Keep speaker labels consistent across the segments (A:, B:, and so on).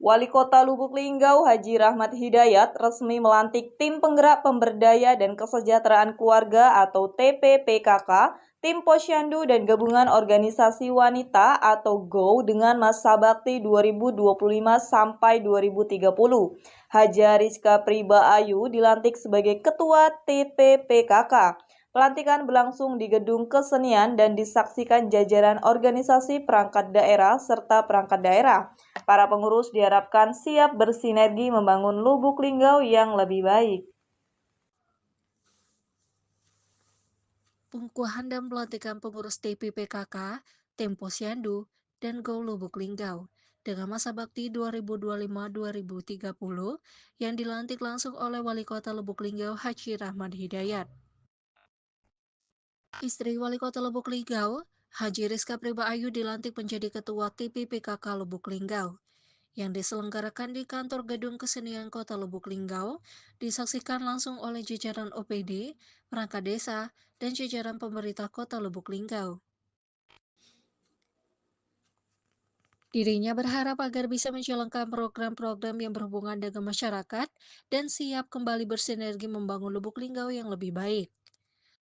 A: Wali Kota Lubuk Linggau Haji Rahmat Hidayat resmi melantik Tim Penggerak Pemberdaya dan Kesejahteraan Keluarga atau TPPKK, Tim Posyandu dan Gabungan Organisasi Wanita atau GO dengan masa bakti 2025 sampai 2030. Haja Rizka Priba Ayu dilantik sebagai Ketua TPPKK. Pelantikan berlangsung di Gedung Kesenian dan disaksikan jajaran organisasi perangkat daerah serta perangkat daerah. Para pengurus diharapkan siap bersinergi membangun Lubuk Linggau yang lebih baik.
B: Pengukuhan dan pelantikan pengurus TPPKK, Tim Posyandu, dan GO Lubuk Linggau dengan masa bakti 2025-2030 yang dilantik langsung oleh Wali Kota Lubuk Linggau Haji Rahmat Hidayat. Istri Wali Kota Lubuk Linggau, Haji Rizka Priba Ayu dilantik menjadi Ketua TPPKK Lubuk Linggau yang diselenggarakan di kantor Gedung Kesenian Kota Lubuk Linggau, disaksikan langsung oleh jajaran OPD, perangkat desa, dan jajaran pemerintah Kota Lubuk Linggau. Dirinya berharap agar bisa menjalankan program-program yang berhubungan dengan masyarakat dan siap kembali bersinergi membangun Lubuk Linggau yang lebih baik.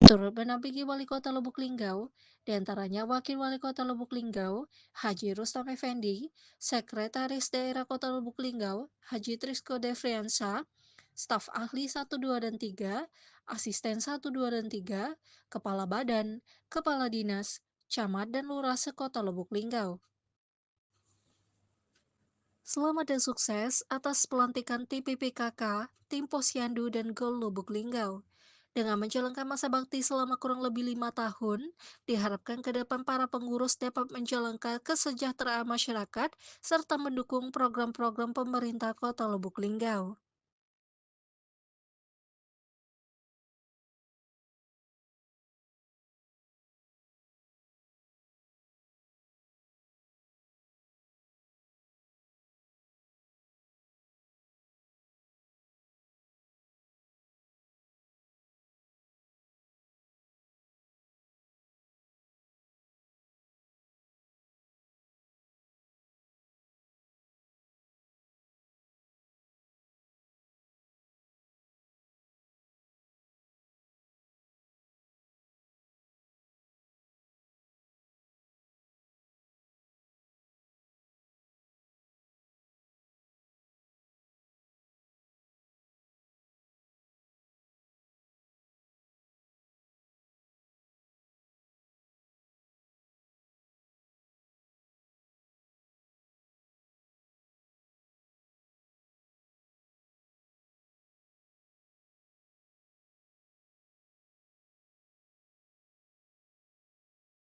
B: Turut mendampingi Wali Kota Lubuk Linggau, diantaranya Wakil Wali Kota Lubuk Linggau, Haji Rustam Effendi, Sekretaris Daerah Kota Lubuk Linggau, Haji Trisko Devriansa, staf ahli 1, 2, dan 3, asisten 1, 2, dan 3, kepala badan, kepala dinas, camat, dan lurah sekota Lubuk Linggau. Selamat dan sukses atas pelantikan TPPKK, Tim Posyandu, dan GOL Lubuk Linggau. Dengan menjalankan masa bakti selama kurang lebih 5 tahun, diharapkan ke depan para pengurus dapat menjalankan kesejahteraan masyarakat serta mendukung program-program pemerintah Kota Lubuk Linggau.